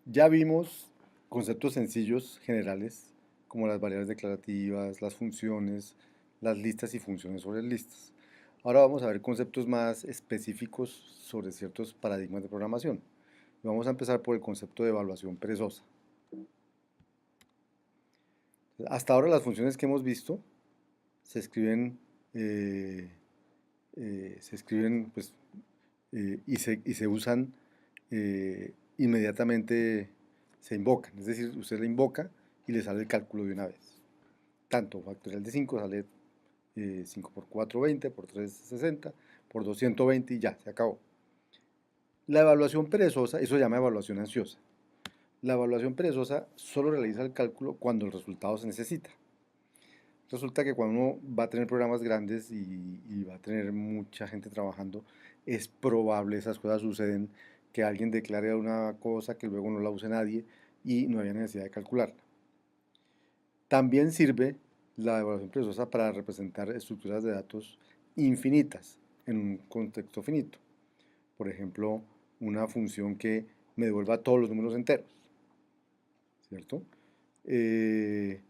Ya vimos conceptos sencillos generales como las variables declarativas, las funciones, las listas y funciones sobre listas. Ahora vamos a ver conceptos más específicos sobre ciertos paradigmas de programación. Vamos a empezar por el concepto de evaluación perezosa. Hasta ahora las funciones que hemos visto se escriben, eh, pues, y se usan inmediatamente, se invocan. Es decir, usted la invoca y le sale el cálculo de una vez. Tanto factorial de 5 sale 5 por 4, 20, por 3, 60, por 2, 120 y ya, se acabó. La evaluación perezosa, eso se llama evaluación ansiosa. La evaluación perezosa solo realiza el cálculo cuando el resultado se necesita. Resulta que cuando uno va a tener programas grandes y va a tener mucha gente trabajando, es probable, esas cosas suceden, que alguien declare una cosa que luego no la use nadie y no haya necesidad de calcularla. También sirve la evaluación perezosa para representar estructuras de datos infinitas en un contexto finito. Por ejemplo, una función que me devuelva todos los números enteros, ¿cierto? Eh,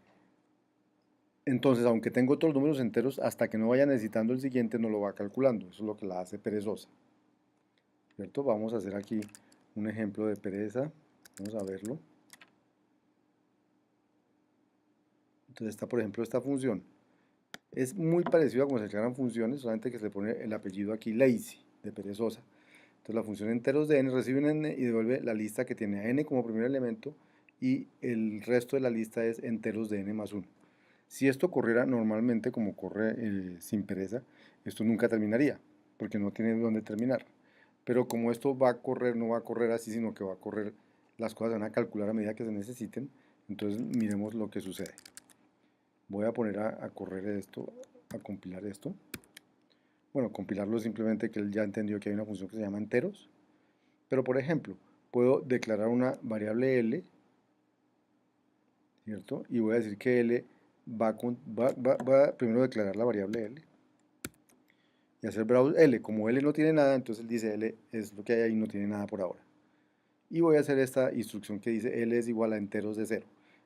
entonces, aunque tengo todos los números enteros, hasta que no vaya necesitando el siguiente, no lo va calculando. Eso es lo que la hace perezosa, ¿cierto? Vamos a hacer aquí un ejemplo de pereza. Vamos a verlo. Entonces está, por ejemplo, esta función. Es muy parecido a como se declaran funciones, solamente que se le pone el apellido aquí, lazy, de perezosa. Entonces la función enteros de n recibe un n y devuelve la lista que tiene a n como primer elemento y el resto de la lista es enteros de n más 1. Si esto corriera normalmente como corre sin pereza, esto nunca terminaría, porque no tiene dónde terminar. Pero como esto va a correr, no va a correr así, sino que va a correr, las cosas van a calcular a medida que se necesiten, entonces miremos lo que sucede. Voy a poner a correr esto, a compilar esto. Bueno, compilarlo simplemente que él ya entendió que hay una función que se llama enteros. Pero por ejemplo, puedo declarar una variable L, ¿cierto? Y voy a decir que L va a primero declarar la variable L y hacer browse L. Como L no tiene nada, entonces él dice L es lo que hay ahí, no tiene nada por ahora. Y voy a hacer esta instrucción que dice L es igual a enteros de 0.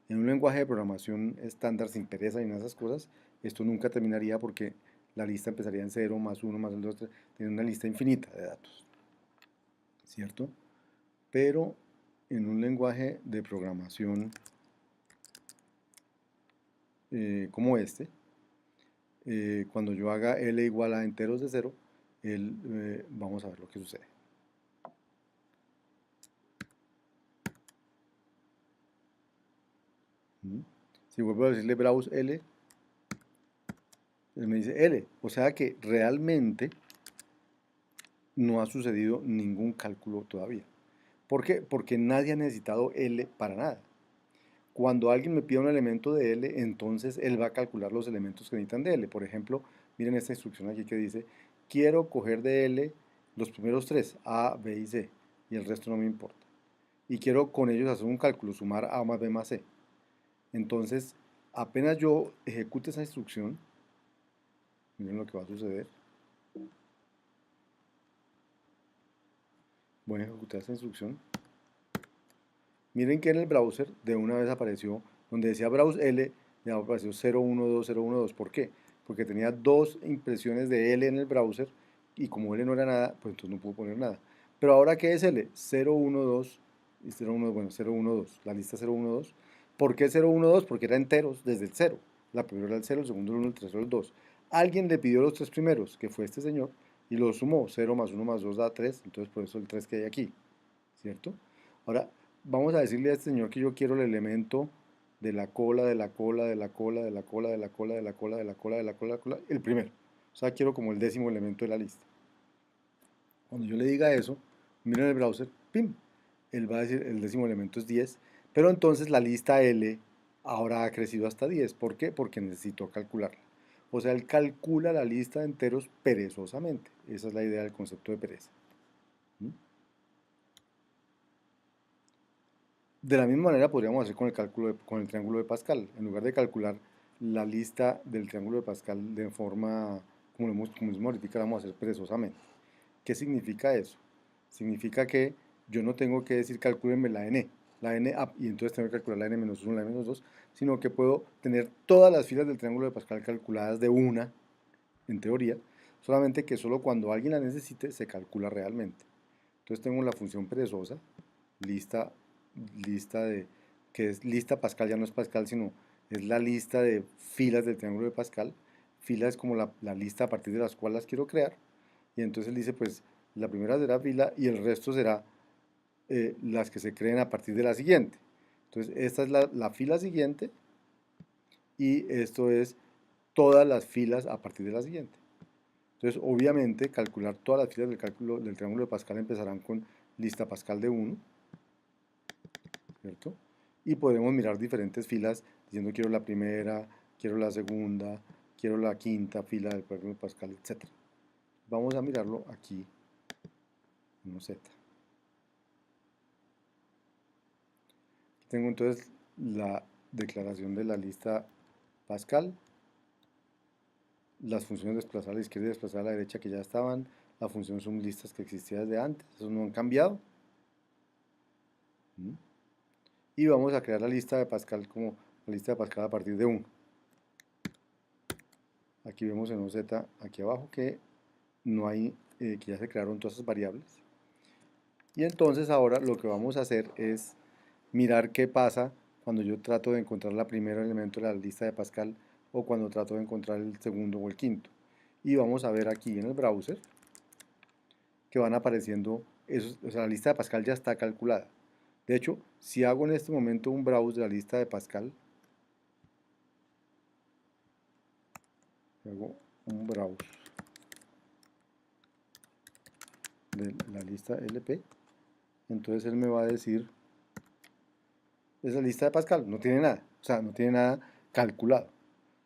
En un lenguaje de programación estándar sin pereza ni esas cosas, esto nunca terminaría porque la lista empezaría en 0 más 1 más el 2, 3, tiene una lista infinita de datos, ¿cierto? Pero en un lenguaje de programación como este, cuando yo haga L igual a enteros de 0, vamos a ver lo que sucede. ¿Mm? Si vuelvo a decirle browse L, él me dice L, o sea que realmente no ha sucedido ningún cálculo todavía. ¿Por qué? Porque nadie ha necesitado L para nada. Cuando alguien me pida un elemento de L, entonces él va a calcular los elementos que necesitan de L. Por ejemplo, miren esta instrucción aquí que dice, quiero coger de L los primeros tres, A, B y C, y el resto no me importa. Y quiero con ellos hacer un cálculo, sumar A más B más C. Entonces, apenas yo ejecute esa instrucción, miren lo que va a suceder. Voy a ejecutar esa instrucción. Miren que en el browser de una vez apareció, donde decía browse L, me apareció 012, 012. ¿Por qué? Porque tenía dos impresiones de L en el browser y como L no era nada, pues entonces no pudo poner nada. Pero ahora, ¿qué es L? 012 y 012, bueno, 012, la lista 012. ¿Por qué 012? Porque era enteros desde el 0. La primera era el 0, el segundo el 1, el tercero el 2. Alguien le pidió los tres primeros, que fue este señor, y los sumó. 0 más 1 más 2 da 3, entonces por eso el 3 que hay aquí, ¿cierto? Ahora, vamos a decirle a este señor que yo quiero el elemento de la cola, de la cola, de la cola, de la cola, de la cola, de la cola, de la cola, de la cola, de la cola, el primero. O sea, quiero como el décimo elemento de la lista. Cuando yo le diga eso, miren el browser, ¡pim! Él va a decir el décimo elemento es 10, pero entonces la lista L ahora ha crecido hasta 10. ¿Por qué? Porque necesito calcularla. O sea, él calcula la lista de enteros perezosamente. Esa es la idea del concepto de pereza. ¿Mm? De la misma manera podríamos hacer con el cálculo con el triángulo de Pascal. En lugar de calcular la lista del triángulo de Pascal de forma, como hicimos ahorita, la vamos a hacer perezosamente. ¿Qué significa eso? Significa que yo no tengo que decir calcúlenme la n. la n, y entonces tengo que calcular la n-1, la n-2, sino que puedo tener todas las filas del triángulo de Pascal calculadas de una, en teoría, solamente que solo cuando alguien la necesite se calcula realmente. Entonces tengo la función perezosa, lista de, que es lista Pascal, ya no es Pascal, sino es la lista de filas del triángulo de Pascal. Fila es como la lista a partir de las cuales las quiero crear. Y entonces él dice, pues la primera será fila y el resto será las que se creen a partir de la siguiente. Entonces esta es la fila siguiente y esto es todas las filas a partir de la siguiente. Entonces, obviamente, calcular todas las filas del cálculo del triángulo de Pascal empezarán con lista Pascal de 1, ¿cierto? Y podemos mirar diferentes filas diciendo quiero la primera, quiero la segunda, quiero la quinta fila del triángulo de Pascal, etc. Vamos a mirarlo aquí en Z. Tengo entonces la declaración de la lista Pascal, las funciones desplazar a la izquierda y desplazar a la derecha que ya estaban, la función sum listas que existía desde antes, esos no han cambiado. Y vamos a crear la lista de Pascal como la lista de Pascal a partir de 1. Aquí vemos en OZ aquí abajo que no hay, que ya se crearon todas esas variables. Y entonces ahora lo que vamos a hacer es mirar qué pasa cuando yo trato de encontrar el primer elemento de la lista de Pascal o cuando trato de encontrar el segundo o el quinto. Y vamos a ver aquí en el browser que van apareciendo esos, o sea, la lista de Pascal ya está calculada. De hecho, si hago en este momento un browse de la lista de Pascal, hago un browse de la lista LP, entonces él me va a decir, es la lista de Pascal, no tiene nada, o sea, no tiene nada calculado.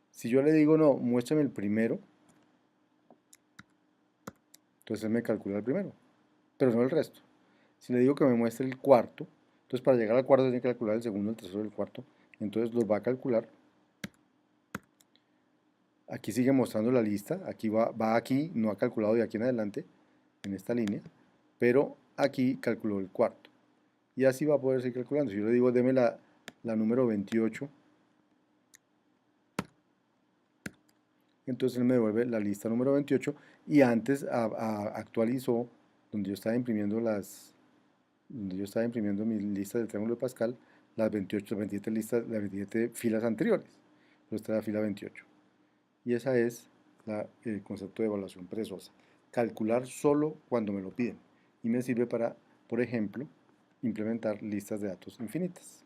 Si yo le digo, no, muéstrame el primero, entonces él me calcula el primero, pero no el resto. Si le digo que me muestre el cuarto, entonces para llegar al cuarto tiene que calcular el segundo, el tercero y el cuarto, entonces los va a calcular. Aquí sigue mostrando la lista, aquí va aquí, no ha calculado de aquí en adelante, en esta línea, pero aquí calculó el cuarto. Y así va a poder seguir calculando. Si yo le digo, deme la número 28, entonces él me devuelve la lista número 28 y antes actualizó donde yo estaba imprimiendo mi lista del triángulo de Pascal, las 28, las 27 listas, las 27 filas anteriores. Pero esta es la fila 28. Y esa es el concepto de evaluación perezosa. Calcular solo cuando me lo piden. Y me sirve para, por ejemplo, implementar listas de datos infinitas.